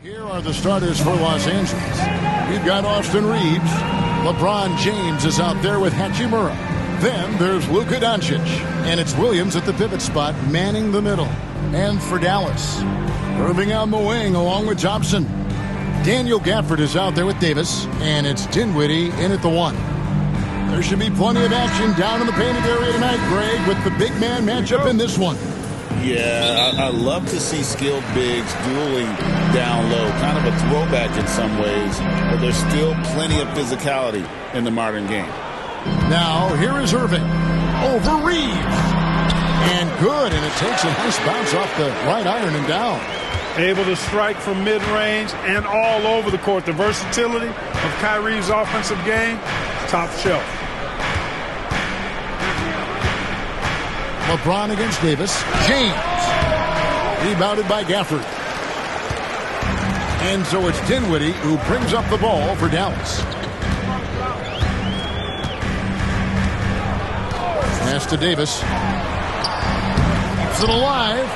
Here are the starters for Los Angeles. We've got Austin Reeves. LeBron James is out there with Hachimura. Then there's LUKA DONCIC. And it's Williams at the pivot spot, manning the middle. And for Dallas, Irving on the wing along with Thompson. Daniel Gafford is out there with Davis. And it's Dinwiddie in at the 1. There should be plenty of action down in the painted area tonight, Greg, with the big man matchup in this one. Yeah, I love to see skilled bigs dueling down low. Kind of a throwback in some ways, but there's still plenty of physicality in the modern game. Now, here is Irving over Reeves. And good, and it takes a nice bounce off the right iron and down. Able to strike from mid-range and all over the court. The versatility of Kyrie's offensive game, top shelf. LeBron against Davis. James. Rebounded by Gafford. And so it's Dinwiddie who brings up the ball for Dallas. Pass to Davis. Keeps it alive.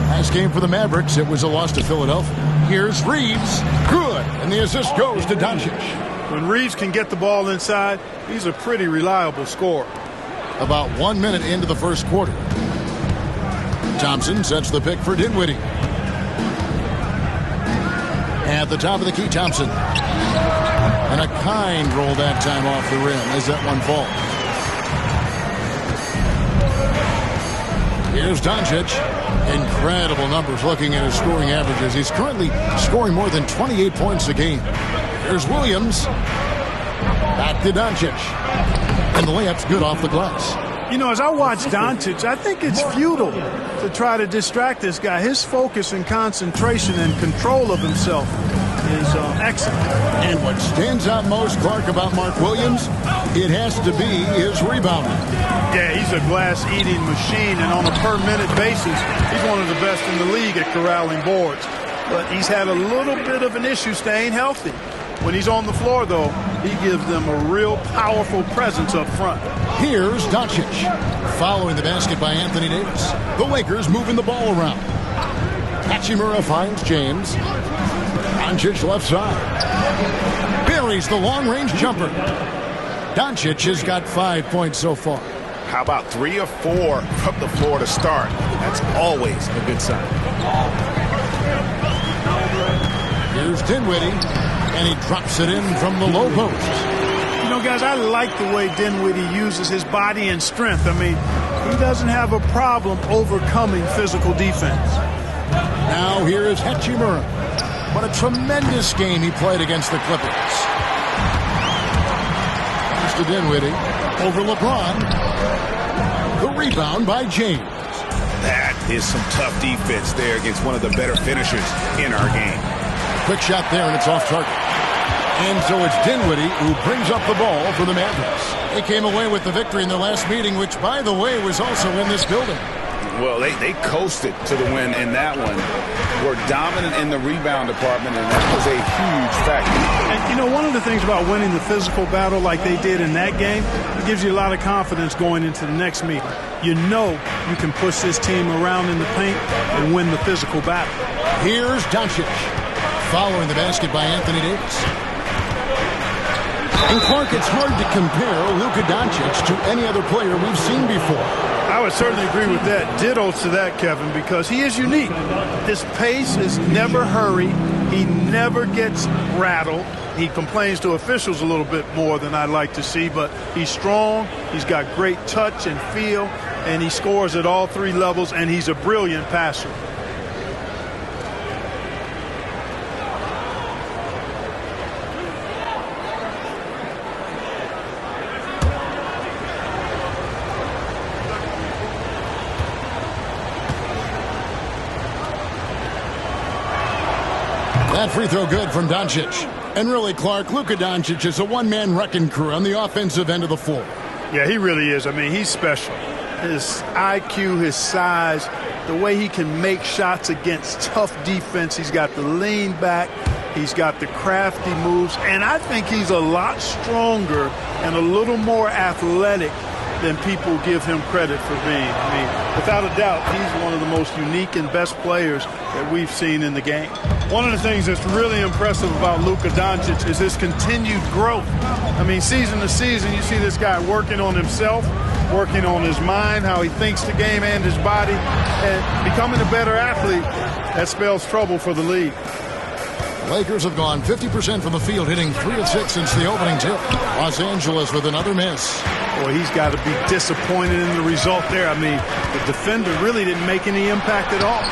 Last game for the Mavericks. It was a loss to Philadelphia. Here's Reeves. Good. And the assist goes to Doncic. When Reeves can get the ball inside, he's a pretty reliable scorer. About 1 minute into the first quarter. Thompson sets the pick for Dinwiddie. At the top of the key, Thompson. And a kind roll that time off the rim as that one falls. Here's Doncic. Incredible numbers looking at his scoring averages. He's currently scoring more than 28 points a game. Here's Williams. Back to Doncic. And the layup's good off the glass. You know, as I watch Doncic, I think it's futile to try to distract this guy. His focus and concentration and control of himself is excellent. And what stands out most, Clark, about Mark Williams, it has to be his rebounding. Yeah, he's a glass-eating machine, and on a per-minute basis, he's one of the best in the league at corralling boards. But he's had a little bit of an issue staying healthy. When he's on the floor, though, he gives them a real powerful presence up front. Here's Doncic. Following the basket by Anthony Davis. The Lakers moving the ball around. Hachimura finds James. Doncic left side. Buries the long-range jumper. Doncic has got 5 points so far. How about 3 or 4 from the floor to start? That's always a good sign. Here's Dinwiddie. And he drops it in from the low post. You know, guys, I like the way Dinwiddie uses his body and strength. I mean, he doesn't have a problem overcoming physical defense. Now here is Hachimura. What a tremendous game he played against the Clippers. Mr. Dinwiddie over LeBron. The rebound by James. That is some tough defense there against one of the better finishers in our game. Quick shot there, and it's off target. And so it's Dinwiddie who brings up the ball for the Mavericks. They came away with the victory in their last meeting, which, by the way, was also in this building. Well, they coasted to the win in that one. Were dominant in the rebound department, and that was a huge factor. And, you know, one of the things about winning the physical battle like they did in that game, it gives you a lot of confidence going into the next meeting. You know you can push this team around in the paint and win the physical battle. Here's Doncic. Following the basket by Anthony Davis. And Clark, it's hard to compare LUKA DONCIC to any other player we've seen before. I would certainly agree with that. Ditto to that, Kevin, because he is unique. His pace is never hurried. He never gets rattled. He complains to officials a little bit more than I'd like to see, but he's strong. He's got great touch and feel, and he scores at all 3 levels, and he's a brilliant passer. That free throw good from Doncic. And really, Clark, LUKA DONCIC is a one-man wrecking crew on the offensive end of the floor. Yeah, he really is. I mean, he's special. His IQ, his size, the way he can make shots against tough defense. He's got the lean back. He's got the crafty moves. And I think he's a lot stronger and a little more athletic than people give him credit for being. I mean, without a doubt, he's one of the most unique and best players that we've seen in the game. One of the things that's really impressive about LUKA DONCIC is his continued growth. I mean, season to season, you see this guy working on himself, working on his mind, how he thinks the game and his body, and becoming a better athlete. That spells trouble for the league. Lakers have gone 50% from the field, hitting 3 of 6 since the opening tip. Los Angeles with another miss. Boy, he's got to be disappointed in the result there. I mean, the defender really didn't make any impact at all.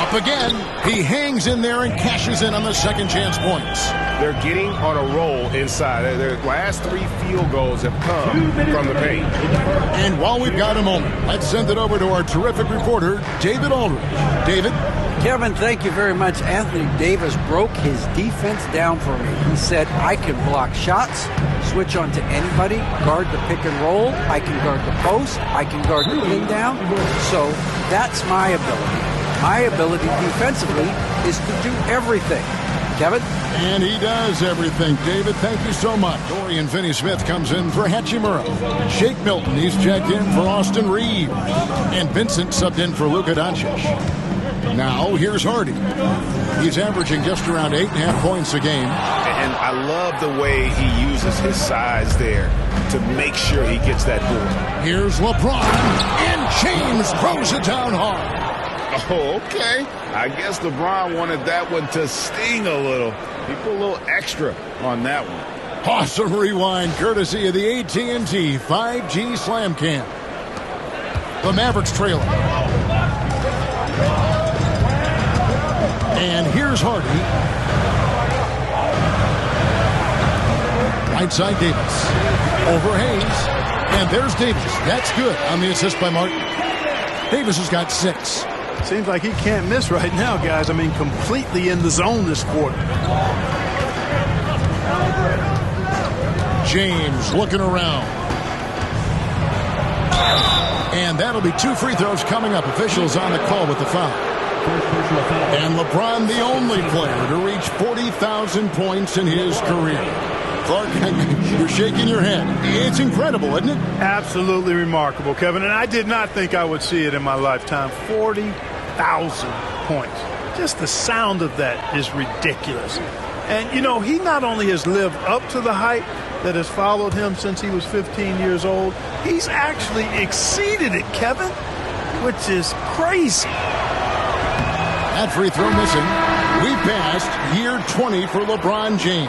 Up again. He hangs in there and cashes in on the second chance points. They're getting on a roll inside. Their last 3 field goals have come from the paint. And while we've got a moment, let's send it over to our terrific reporter, David Aldridge. David? Kevin, thank you very much. Anthony Davis broke his defense down for me. He said, I can block shots, switch on to anybody, guard the pick and roll, I can guard the post, I can guard the pin down. So that's my ability. My ability defensively is to do everything. Kevin? And he does everything. David, thank you so much. Dorian Finney-Smith comes in for Hachimura. Shake Milton, he's checked in for Austin Reeves. And Vincent subbed in for LUKA DONCIC. Now, here's Hardy. He's averaging just around 8.5 points a game. And I love the way he uses his size there to make sure he gets that board. Here's LeBron. And James throws it down hard. Oh, okay. I guess LeBron wanted that one to sting a little. He put a little extra on that one. Awesome rewind courtesy of the AT&T 5G Slam Cam. The Mavericks trailing. And here's Hardy. Right side Davis. Over Hayes. And there's Davis. That's good on the assist by Martin. Davis has got 6. Seems like he can't miss right now, guys. I mean, completely in the zone this quarter. James looking around. And that'll be 2 free throws coming up. Officials on the call with the foul. And LeBron, the only player to reach 40,000 points in his career. Clark, you're shaking your head. It's incredible, isn't it? Absolutely remarkable, Kevin. And I did not think I would see it in my lifetime. 40,000 points. Just the sound of that is ridiculous. And, you know, he not only has lived up to the hype that has followed him since he was 15 years old, he's actually exceeded it, Kevin, which is crazy. That free throw missing. We passed year 20 for LeBron James.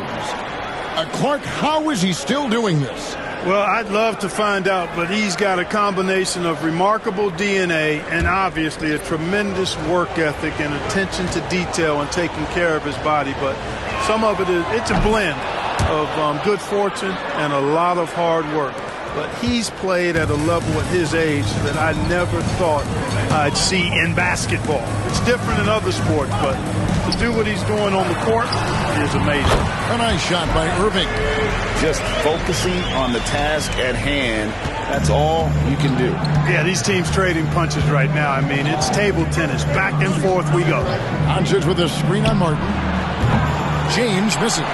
Clark, how is he still doing this? Well, I'd love to find out, but he's got a combination of remarkable DNA and obviously a tremendous work ethic and attention to detail and taking care of his body. But some of it's a blend of good fortune and a lot of hard work. But he's played at a level at his age that I never thought I'd see in basketball. It's different in other sports, but to do what he's doing on the court is amazing. A nice shot by Irving. Just focusing on the task at hand, that's all you can do. Yeah, these teams trading punches right now. I mean, it's table tennis. Back and forth we go. Doncic with a screen on Martin. James misses.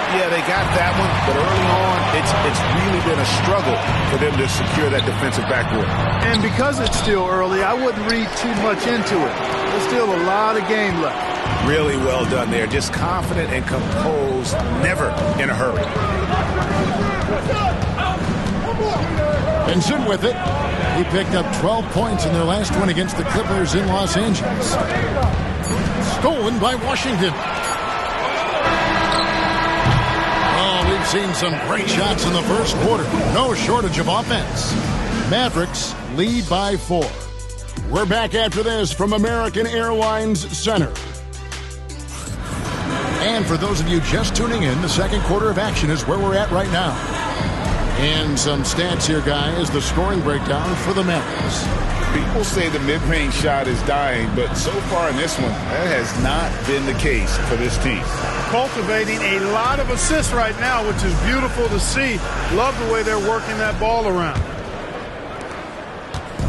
Yeah, they got that one, but early on, it's really been a struggle for them to secure that defensive backboard. And because it's still early, I wouldn't read too much into it. There's still a lot of game left. Really well done there. Just confident and composed, never in a hurry. Vincent with it. He picked up 12 points in their last one against the Clippers in Los Angeles. Stolen by Washington. We've seen some great shots in the first quarter. No shortage of offense. Mavericks lead by 4. We're back after this from American Airlines Center. And for those of you just tuning in, the second quarter of action is where we're at right now. And some stats here, guys. The scoring breakdown for the Mavericks. People say the mid-range shot is dying, but so far in this one, that has not been the case for this team. Cultivating a lot of assists right now, which is beautiful to see. Love the way they're working that ball around.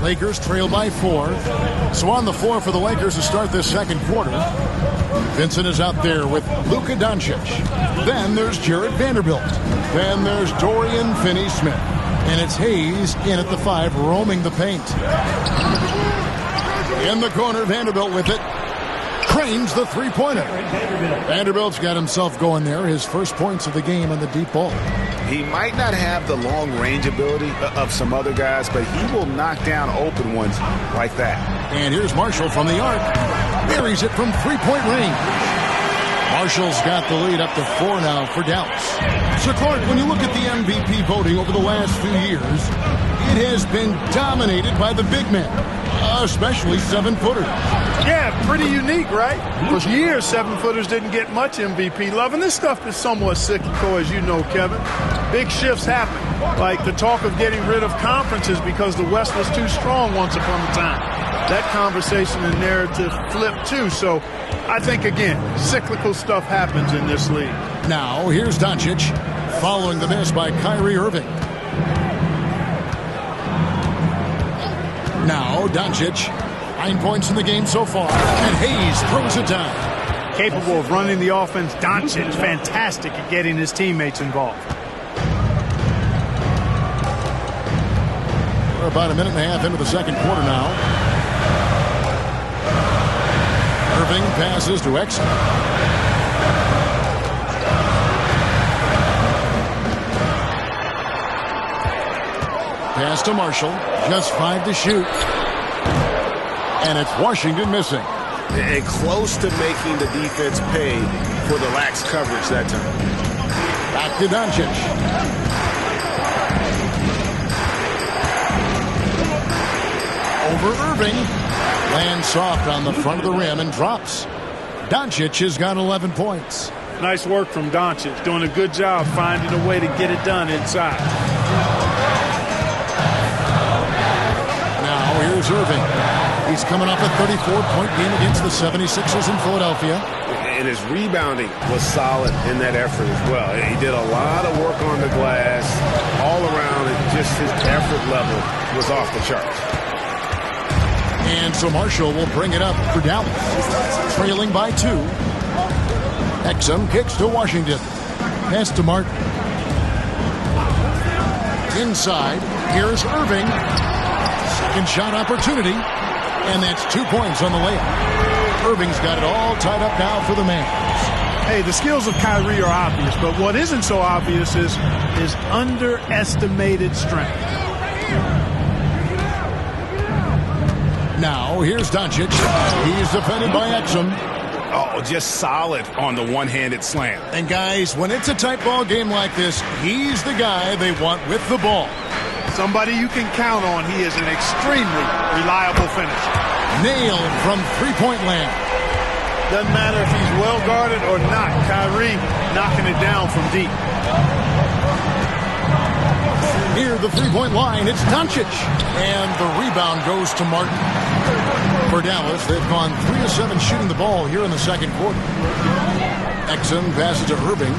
Lakers trail by 4. So on the floor for the Lakers to start this second quarter. Vincent is out there with LUKA DONCIC. Then there's Jared Vanderbilt. Then there's Dorian Finney-Smith. And it's Hayes in at the 5, roaming the paint. In the corner, Vanderbilt with it. Cranes the three-pointer. Vanderbilt's got himself going there. His first points of the game on the deep ball. He might not have the long-range ability of some other guys, but he will knock down open ones like that. And here's Marshall from the arc. Buries it from three-point range. Marshall's got the lead up to 4 now for Dallas. So, Clark, when you look at the MVP voting over the last few years, it has been dominated by the big men, especially 7-footers. Yeah, pretty unique, right? For years, 7-footers didn't get much MVP love, and this stuff is somewhat cyclical, as you know, Kevin. Big shifts happen, like the talk of getting rid of conferences because the West was too strong once upon a time. That conversation and narrative flipped, too, so I think, again, cyclical stuff happens in this league. Now, here's Doncic, following the miss by Kyrie Irving. Now, Doncic, 9 points in the game so far, and Hayes throws it down. Capable of running the offense, Doncic, fantastic at getting his teammates involved. We're about a minute and a half into the second quarter now. Irving passes to Exum. Pass to Marshall. Just 5 to shoot. And it's Washington missing. And close to making the defense pay for the lax coverage that time. Back to Doncic. Over Irving. Lands soft on the front of the rim and drops. Doncic has got 11 points. Nice work from Doncic, doing a good job finding a way to get it done inside. Now here's Irving. He's coming off a 34-point game against the 76ers in Philadelphia. And his rebounding was solid in that effort as well. He did a lot of work on the glass all around, and just his effort level was off the charts. And so Marshall will bring it up for Dallas, trailing by 2. Exum kicks to Washington. Pass to Martin. Inside, here's Irving. Second shot opportunity, and that's 2 points on the layup. Irving's got it all tied up now for the Mavs. Hey, the skills of Kyrie are obvious, but what isn't so obvious is his underestimated strength. Now, here's Doncic. He's defended by Exum. Oh, just solid on the one-handed slam. And, guys, when it's a tight ball game like this, he's the guy they want with the ball. Somebody you can count on. He is an extremely reliable finisher. Nailed from three-point land. Doesn't matter if he's well-guarded or not. Kyrie knocking it down from deep. Near the three-point line, it's Doncic. And the rebound goes to Martin. For Dallas, they've gone 3 of 7 shooting the ball here in the second quarter. Exum passes to Irving.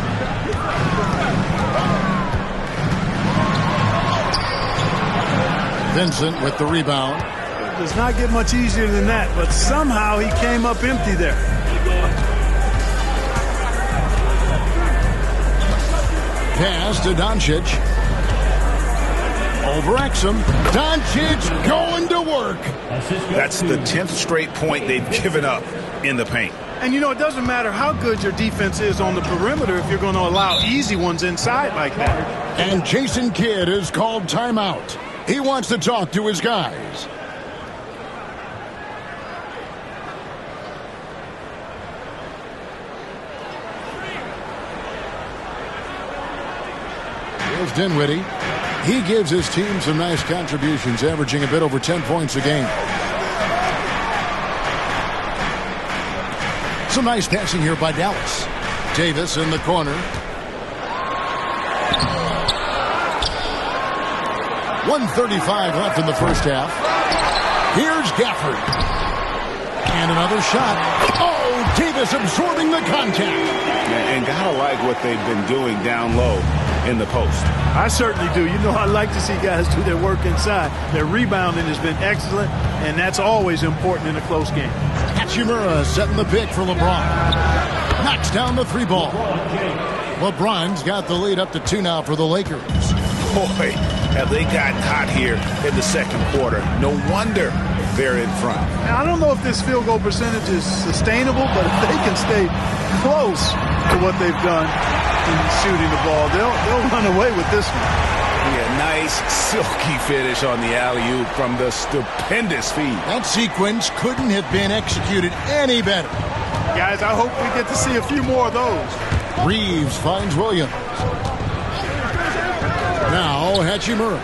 Vincent with the rebound. It does not get much easier than that, but somehow he came up empty there. Pass to Doncic. Over Exum. Doncic going to work. That's the 10th straight point they've given up in the paint. And, you know, it doesn't matter how good your defense is on the perimeter if you're going to allow easy ones inside like that. And Jason Kidd has called timeout. He wants to talk to his guys. Here's Dinwiddie. He gives his team some nice contributions, averaging a bit over 10 points a game. Some nice passing here by Dallas. Davis in the corner. 1:35 left in the first half. Here's Gafford. And another shot. Oh, Davis absorbing the contact. And gotta like what they've been doing down low in the post. I certainly do. You know, I like to see guys do their work inside. Their rebounding has been excellent, and that's always important in a close game. Hachimura setting the pick for LeBron. Knocks down the 3 ball. LeBron's got the lead up to 2 now for the Lakers. Boy, have they gotten hot here in the second quarter. No wonder they're in front. Now, I don't know if this field goal percentage is sustainable, but if they can stay close to what they've done in shooting the ball, they'll run away with this one. Yeah, nice silky finish on the alley-oop from the stupendous feed. That sequence couldn't have been executed any better. Guys, I hope we get to see a few more of those. Reeves finds Williams. Now Hachimura.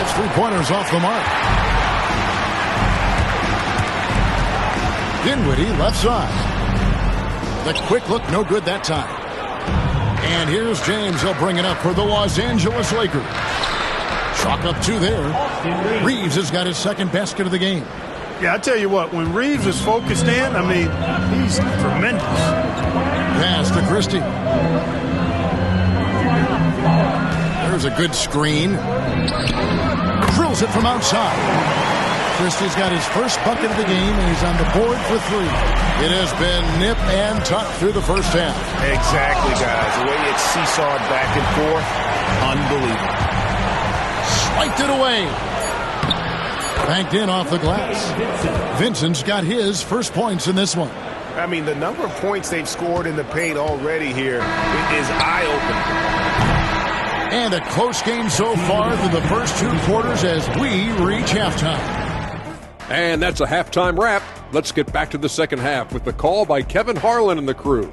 It's 3-pointers off the mark. Dinwiddie left side. The quick look, no good that time. And here's James. He'll bring it up for the Los Angeles Lakers. Chalk up 2 there. Reeves has got his second basket of the game. Yeah, I tell you what, when Reeves is focused in, I mean, he's tremendous. Pass to Christie. There's a good screen. Drills it from outside. Christie's got his first bucket of the game, and he's on the board for 3. It has been nip and tuck through the first half. Exactly, guys. The way it's seesawed back and forth, unbelievable. Swiped it away. Banked in off the glass. Vincent's got his first points in this one. I mean, the number of points they've scored in the paint already here is eye-opening. And a close game so far through the first 2 quarters as we reach halftime. And that's a halftime wrap. Let's get back to the second half with the call by Kevin Harlan and the crew.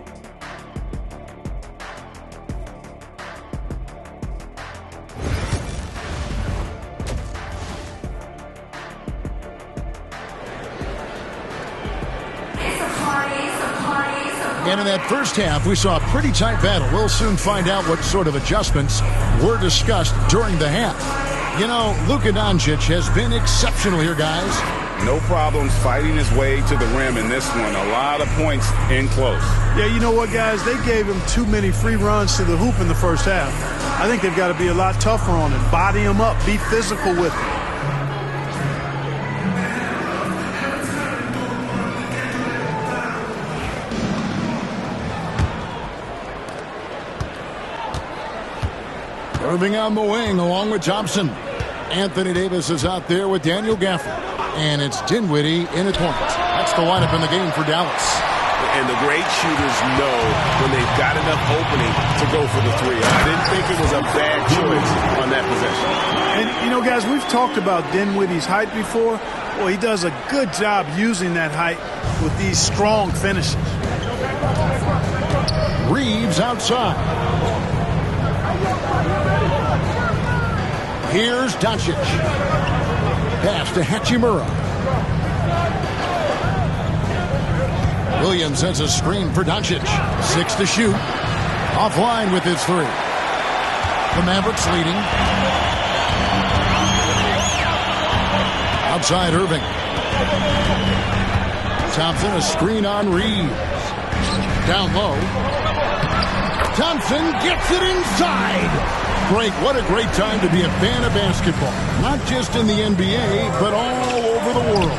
And in that first half, we saw a pretty tight battle. We'll soon find out what sort of adjustments were discussed during the half. You know, LUKA Doncic has been exceptional here, guys. No problems fighting his way to the rim in this one. A lot of points in close. Yeah, you know what, guys? They gave him too many free runs to the hoop in the first half. I think they've got to be a lot tougher on him. Body him up. Be physical with him. Irving on the wing along with Thompson. Anthony Davis is out there with Daniel Gafford. And it's Dinwiddie in at point. That's the lineup in the game for Dallas. And the great shooters know when they've got enough opening to go for the 3. I didn't think it was a bad choice on that possession. And, you know, guys, we've talked about Dinwiddie's height before. Well, he does a good job using that height with these strong finishes. Reeves outside. Here's Doncic. Pass to Hachimura. Williams sends a screen for Doncic. 6 to shoot. Offline with his 3. The Mavericks leading. Outside Irving. Thompson, a screen on Reeves. Down low. Thompson gets it inside. Frank, what a great time to be a fan of basketball. Not just in the NBA, but all over the world.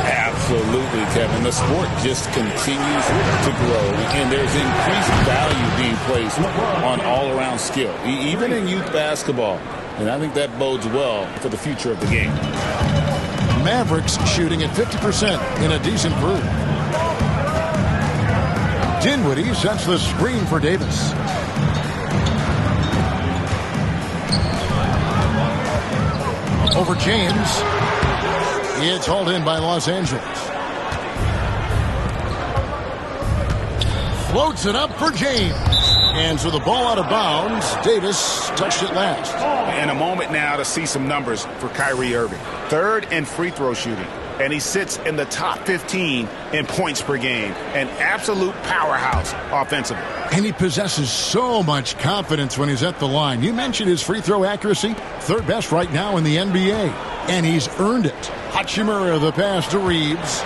Absolutely, Kevin. The sport just continues to grow, and there's increased value being placed on all-around skill, even in youth basketball. And I think that bodes well for the future of the game. Mavericks shooting at 50% in a decent group. Dinwiddie sets the screen for Davis. Over James. It's hauled in by Los Angeles. Floats it up for James. And so the ball out of bounds. Davis touched it last. And a moment now to see some numbers for Kyrie Irving. 3rd in free throw shooting. And he sits in the top 15 in points per game. An absolute powerhouse offensively. And he possesses so much confidence when he's at the line. You mentioned his free throw accuracy. 3rd best right now in the NBA. And he's earned it. Hachimura the pass to Reeves.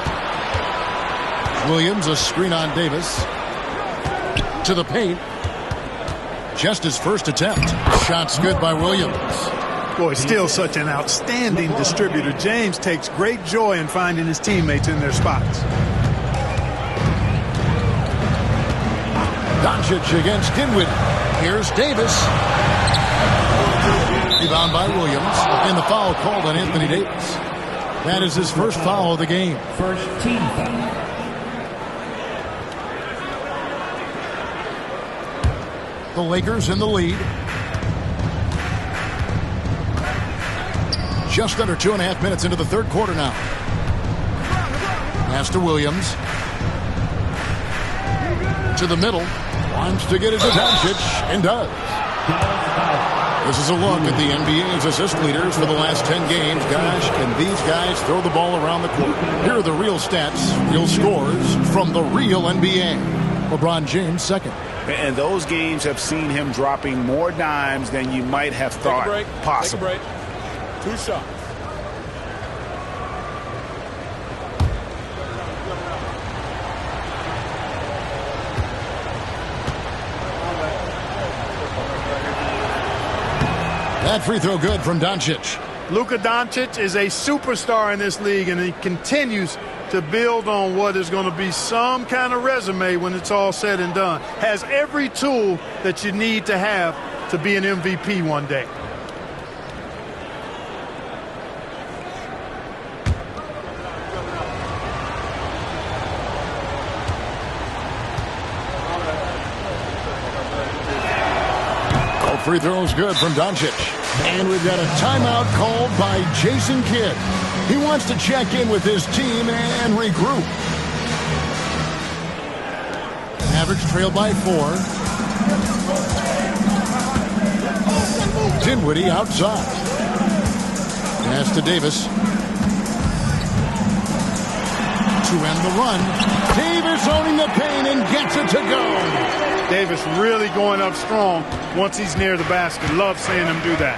Williams a screen on Davis. To the paint. Just his first attempt. Shot's good by Williams. Boy, still such an outstanding distributor. James takes great joy in finding his teammates in their spots. Doncic against Dinwiddie. Here's Davis. Rebound by Williams. And the foul called on Anthony Davis. That is his first foul of the game. First team foul. The Lakers in the lead. Just under 2.5 minutes into the third quarter now. Pass to Williams. To the middle. Wants to get it to Doncic, and does. This is a look at the NBA's assist leaders for the last 10 games. Gosh, can these guys throw the ball around the court? Here are the real stats, real scores from the real NBA. LeBron James second. And those games have seen him dropping more dimes than you might have thought possible. Take a break. 2 shots. That free throw good from Doncic. LUKA Doncic is a superstar in this league, and he continues to build on what is going to be some kind of resume when it's all said and done. Has every tool that you need to have to be an MVP one day. Free throw is good from Doncic. And we've got a timeout called by Jason Kidd. He wants to check in with his team and regroup. Mavericks trail by 4. Dinwiddie outside. Pass to Davis. To end the run. Davis owning the paint and gets it to go. Davis really going up strong once he's near the basket. Love seeing him do that.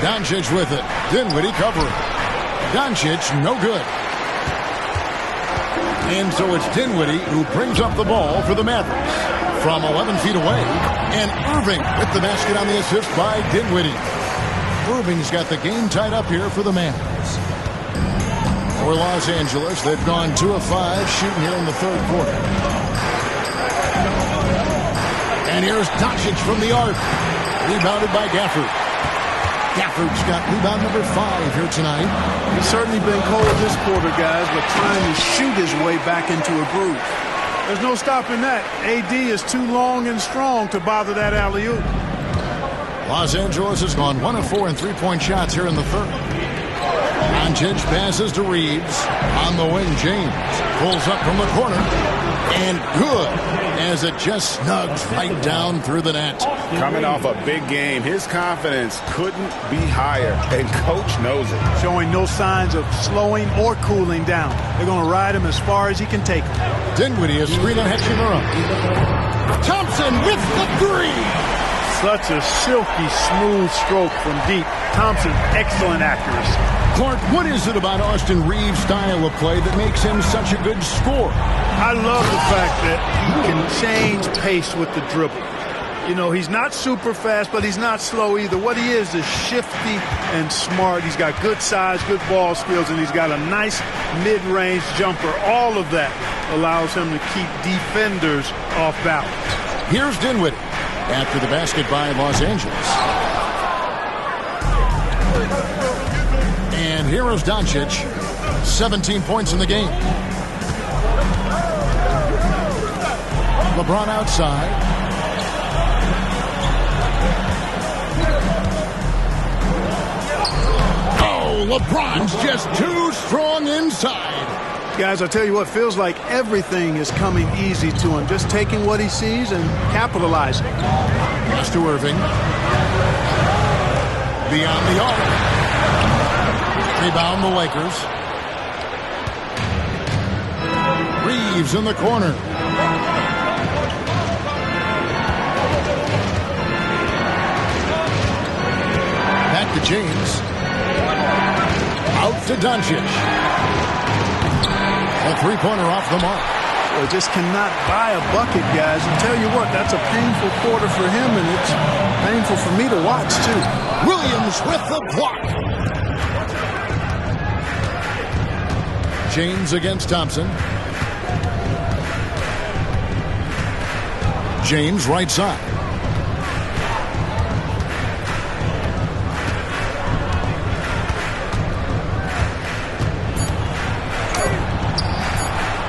Doncic with it. Dinwiddie covering. Doncic no good. And so it's Dinwiddie who brings up the ball for the Mavericks from 11 feet away. And Irving with the basket on the assist by Dinwiddie. Irving's got the game tied up here for the Mavericks. For Los Angeles, they've gone 2 of 5 shooting here in the third quarter. And here's Doncic from the arc. Rebounded by Gafford. Gafford's got rebound number 5 here tonight. He's certainly been cold this quarter, guys, but trying to shoot his way back into a groove. There's no stopping that. AD is too long and strong to bother that alley-oop. Los Angeles has gone 1 of 4 in three-point shots here in the third. Doncic passes to Reeves. On the wing, James pulls up from the corner. And good, as it just snugs right down through the net. Coming off a big game, his confidence couldn't be higher, and coach knows it. Showing no signs of slowing or cooling down. They're going to ride him as far as he can take him. Dinwiddie is screen on Hachimura. Thompson with the 3. Such a silky, smooth stroke from deep. Thompson, excellent accuracy. Clark, what is it about Austin Reeves' style of play that makes him such a good scorer? I love the fact that he can change pace with the dribble. You know, he's not super fast, but he's not slow either. What he is shifty and smart. He's got good size, good ball skills, and he's got a nice mid-range jumper. All of that allows him to keep defenders off balance. Here's Dinwiddie after the basket by Los Angeles. And here is Doncic, 17 points in the game. LeBron outside. Oh, LeBron's just too strong inside. Guys, I tell you what, feels like everything is coming easy to him. Just taking what he sees and capitalizing. Pass to Irving. Beyond the arc. Rebound the Lakers. Reeves in the corner. Back to James. Out to Doncic. A three-pointer off the mark. Well, just cannot buy a bucket, guys. And tell you what, that's a painful quarter for him, and it's painful for me to watch, too. Williams with the block. James against Thompson. James right side.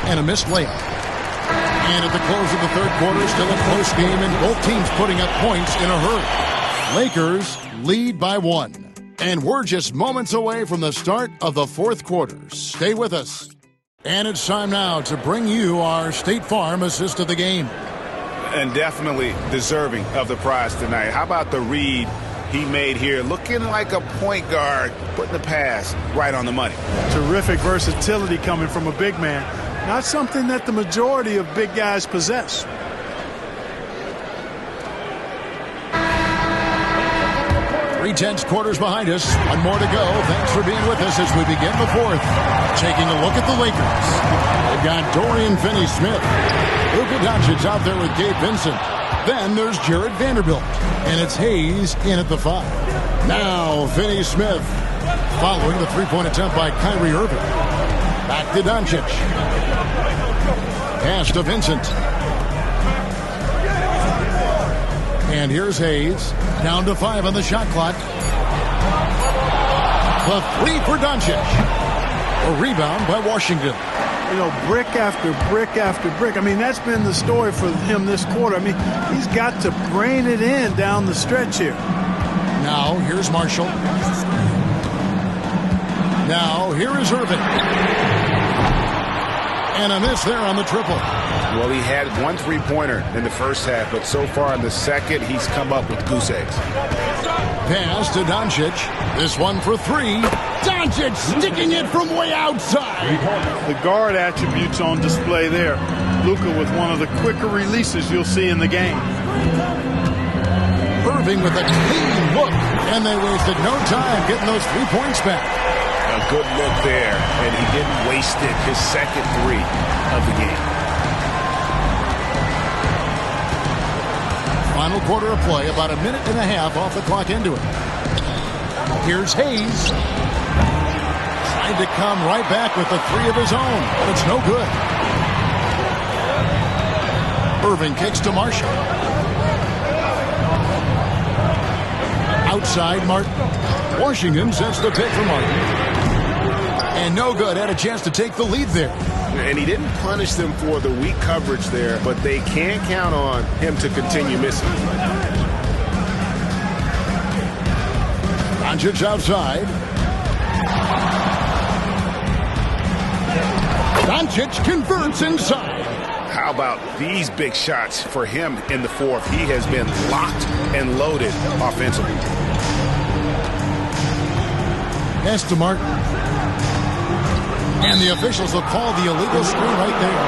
and a missed layup. And at the close of the third quarter, still a close game, and both teams putting up points in a hurry. Lakers lead by 1. And we're just moments away from the start of the fourth quarter. Stay with us. And it's time now to bring you our State Farm assist of the game. And definitely deserving of the prize tonight. How about the read he made here? Looking like a point guard, putting the pass right on the money. Terrific versatility coming from a big man. Not something that the majority of big guys possess. Tense quarters behind us. One more to go. Thanks for being with us as we begin the fourth. Taking a look at the Lakers. They've got Dorian Finney-Smith. LUKA DONCIC out there with Gabe Vincent. Then there's Jared Vanderbilt. And it's Hayes in at the 5. Now Finney-Smith following the three-point attempt by Kyrie Irving. Back to DONCIC. Pass to Vincent. And here's Hayes. Down to 5 on the shot clock. The 3 for DONCIC. A rebound by Washington. You know, brick after brick after brick. I mean, that's been the story for him this quarter. I mean, he's got to brain it in down the stretch here. Now, here's Marshall. Now, here is Irving. And a miss there on the triple. Well, he had 1 3-pointer in the first half, but so far in the second, he's come up with goose eggs. Pass to DONCIC. This one for 3. DONCIC sticking it from way outside. The guard attributes on display there. LUKA with one of the quicker releases you'll see in the game. Irving with a clean look, and they wasted no time getting those 3 points back. A good look there, and he didn't waste it. His second 3 of the game. Final quarter of play, about a minute and a half off the clock into it. Here's Hayes. Trying to come right back with the 3 of his own, but it's no good. Irving kicks to Marshall. Outside Martin. Washington sets the pick for Martin. And no good. Had a chance to take the lead there. And he didn't punish them for the weak coverage there, but they can't count on him to continue missing. DONCIC outside. DONCIC converts inside. How about these big shots for him in the fourth? He has been locked and loaded offensively. Pass to Martin. And the officials will call the illegal screen right there.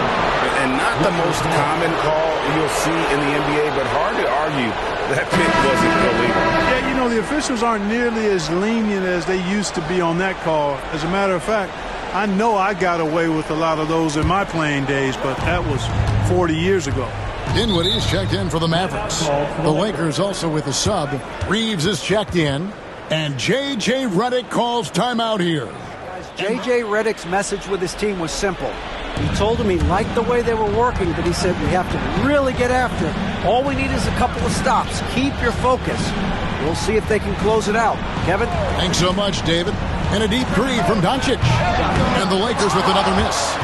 And not the most common call you'll see in the NBA, but hard to argue that pick wasn't illegal. Yeah, you know, the officials aren't nearly as lenient as they used to be on that call. As a matter of fact, I know I got away with a lot of those in my playing days, but that was 40 years ago. Dinwiddie's checked in for the Mavericks. The Lakers also with a sub. Reeves is checked in. And J.J. Redick calls timeout here. J.J. Redick's message with his team was simple. He told them he liked the way they were working, but he said we have to really get after it. All we need is a couple of stops. Keep your focus. We'll see if they can close it out. Kevin? Thanks so much, David. And a deep 3 from DONCIC. And the Lakers with another miss.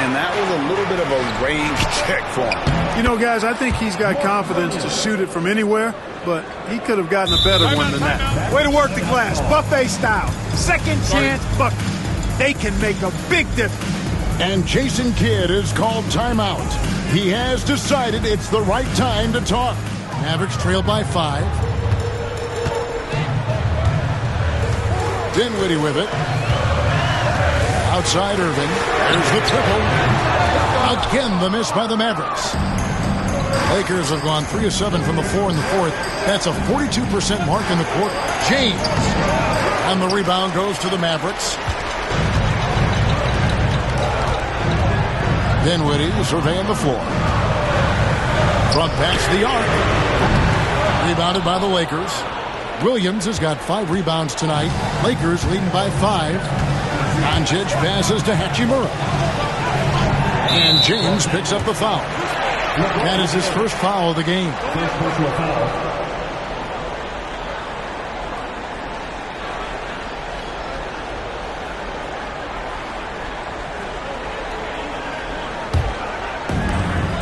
And that was a little bit of a range check for him. You know, guys, I think he's got confidence to shoot it from anywhere, but he could have gotten a better one than that. Way to work the glass, buffet style. Second chance bucket. They can make a big difference. And Jason Kidd is called timeout. He has decided it's the right time to talk. Mavericks trail by 5. Dinwiddie with it. Outside Irving. There's the triple. Again, the miss by the Mavericks. Lakers have gone 3 of 7 from the floor in the fourth. That's a 42% mark in the quarter. James. And the rebound goes to the Mavericks. Dinwiddie surveying the floor. Front pass the arc. Rebounded by the Lakers. Williams has got 5 rebounds tonight. Lakers leading by 5. DONCIC passes to Hachimura. And James picks up the foul. That is his first foul of the game.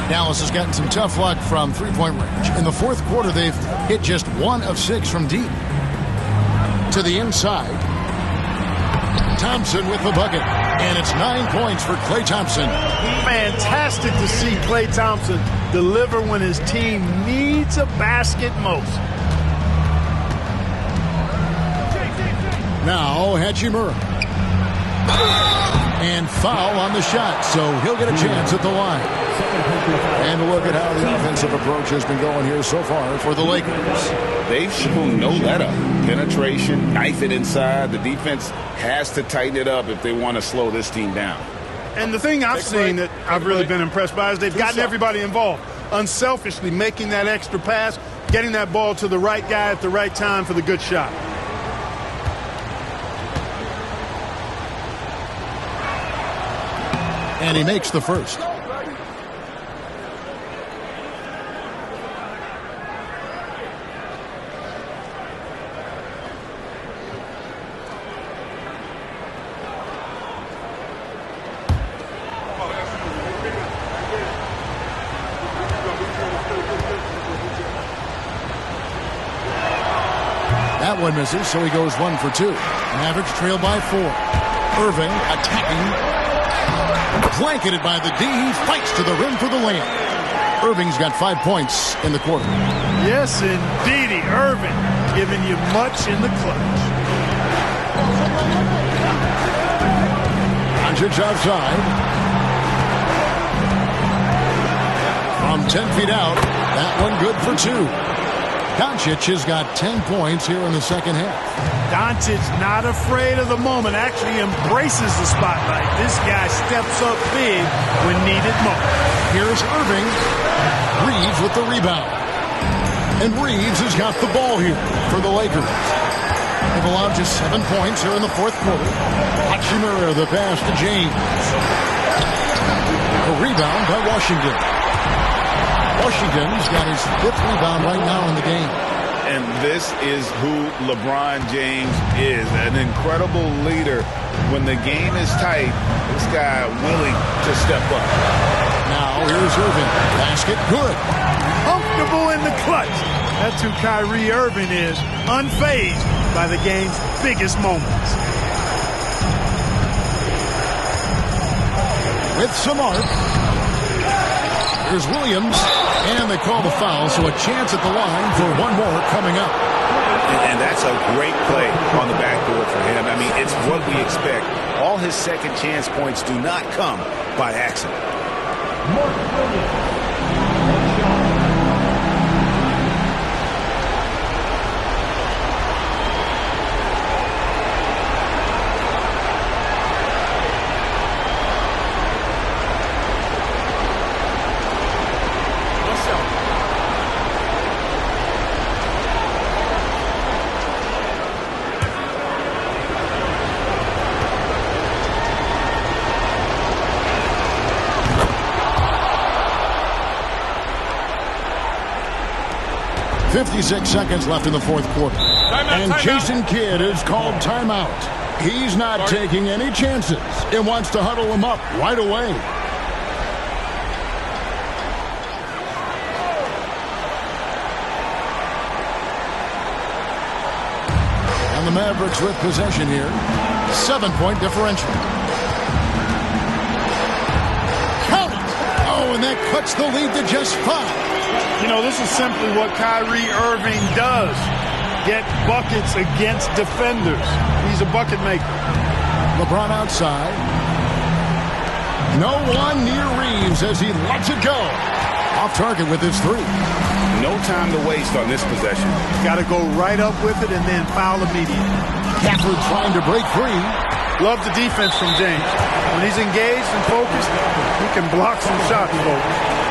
Dallas has gotten some tough luck from three-point range. In the fourth quarter, they've hit just 1 of 6 from deep. To the inside. Thompson with the bucket. And it's 9 points for Klay Thompson. Fantastic to see Klay Thompson deliver when his team needs a basket most. Now, Hachimura. And foul on the shot, so he'll get a chance at the line. And look at how the offensive approach has been going here so far for the Lakers. They've shown no let-up. Penetration, knife it inside. The defense has to tighten it up if they want to slow this team down. And the thing I've seen that I've really been impressed by is they've gotten everybody involved. Unselfishly making that extra pass, getting that ball to the right guy at the right time for the good shot. And he makes the first. That one misses, so he goes 1 for 2. Mavericks trail by 4. Irving attacking. Blanketed by the D. He fights to the rim for the layup. Irving's got 5 points in the quarter. Yes, indeedy. Irving giving you much in the clutch. Doncic outside. From 10 feet out. That one good for 2. Doncic has got 10 points here in the second half. Doncic not afraid of the moment, actually embraces the spotlight. This guy steps up big when needed most. Here's Irving. Reeves with the rebound. And Reeves has got the ball here for the Lakers. They've allowed just 7 points here in the fourth quarter. Hachimura the pass to James. A rebound by Washington. Washington's got his 5th rebound right now in the game. And this is who LeBron James is, an incredible leader. When the game is tight, this guy willing to step up. Now here's Irving. Basket good. Comfortable in the clutch. That's who Kyrie Irving is, unfazed by the game's biggest moments. With some arc. Here's Williams. And they call the foul, so a chance at the line for one more coming up. And that's a great play on the backboard for him. I mean, it's what we expect. All his second chance points do not come by accident. .56 seconds left in the fourth quarter. And Jason Kidd is called timeout. He's not taking any chances. It wants to huddle him up right away. And the Mavericks with possession here. 7-point differential. Count it! Oh, and that cuts the lead to just 5. You know, this is simply what Kyrie Irving does. Get buckets against defenders. He's a bucket maker. LeBron outside. No one near Reeves as he lets it go. Off target with his 3. No time to waste on this possession. Got to go right up with it and then foul immediately. Gafford trying to break free. Love the defense from James. When he's engaged and focused, he can block some shots, folks.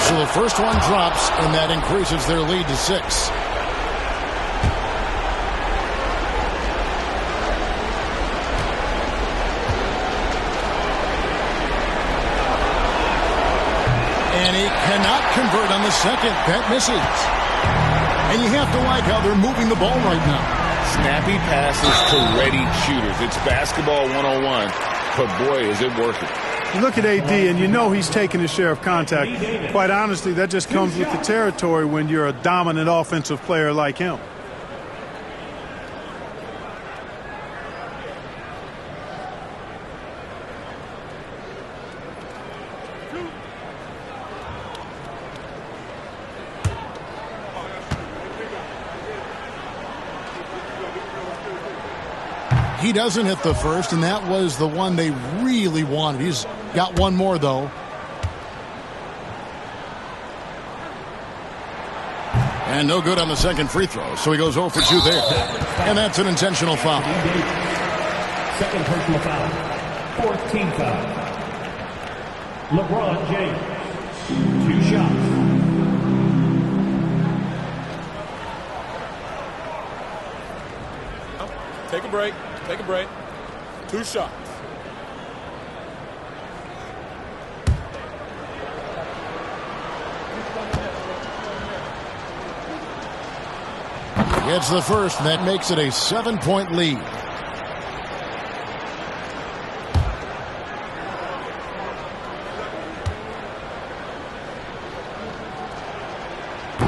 So the first one drops, and that increases their lead to 6. And he cannot convert on the second. That misses. And you have to like how they're moving the ball right now. Snappy passes to ready shooters. It's basketball 101, but boy, is it working. You look at AD, and you know he's taking his share of contact. Quite honestly, that just comes with the territory when you're a dominant offensive player like him. He doesn't hit the first, and that was the one they really wanted. He's got one more, though. And no good on the second free throw, so he goes 0 for 2 there. And that's an intentional foul. Second personal foul. 14th foul. LeBron James. 2 shots. Take a break. Take a break. 2 shots. Gets the first, and that makes it a 7-point lead.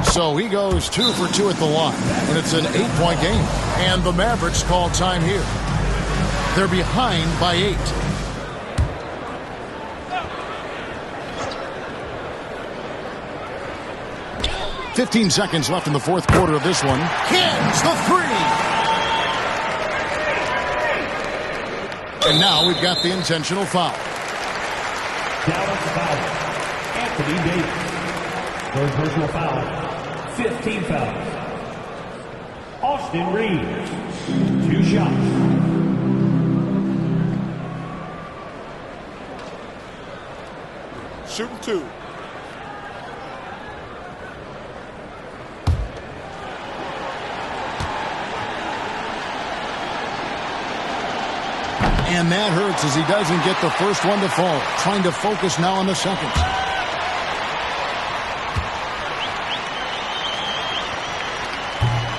So he goes 2 for 2 at the line, and it's an 8-point game. And the Mavericks call time here. They're behind by 8. "15 seconds left in the fourth quarter of this one. Hits the 3. And now we've got the intentional foul. Dallas foul. Anthony Davis. Third personal foul. 15 fouls. Austin Reeves. 2 shots. Shooting 2. And that hurts as he doesn't get the first one to fall. Trying to focus now on the second.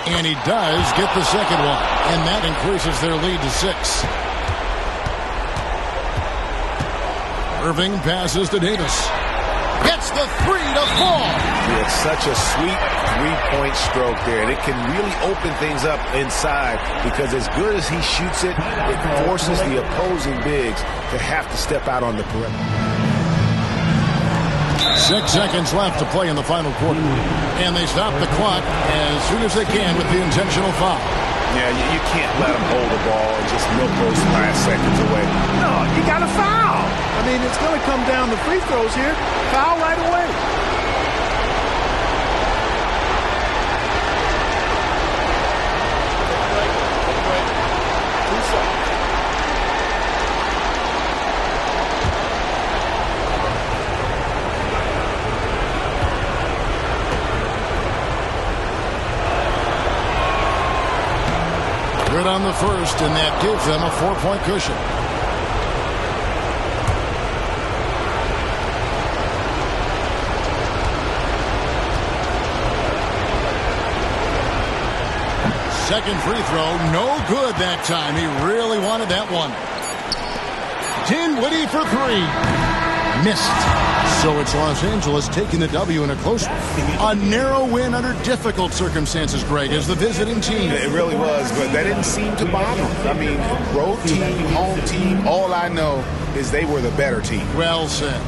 And he does get the second one. And that increases their lead to 6. Irving passes to Davis. Gets the 3 to fall. It's such a sweet three-point stroke there. And it can really open things up inside because as good as he shoots it, it forces the opposing bigs to have to step out on the perimeter. 6 seconds left to play in the final quarter. And they stop the clock as soon as they can with the intentional foul. Yeah, you can't let him hold the ball and just milk those last seconds away. No, you got to foul. I mean, it's going to come down to free throws here. Foul right away. Good on the first, and that gives them a 4-point cushion. Second free throw, no good that time. He really wanted that one. Dinwiddie for 3. Missed. So it's Los Angeles taking the W in a close one. A narrow win under difficult circumstances, Greg, as the visiting team. It really was, but that didn't seem to bother them. I mean, road team, home team, all I know is they were the better team. Well said.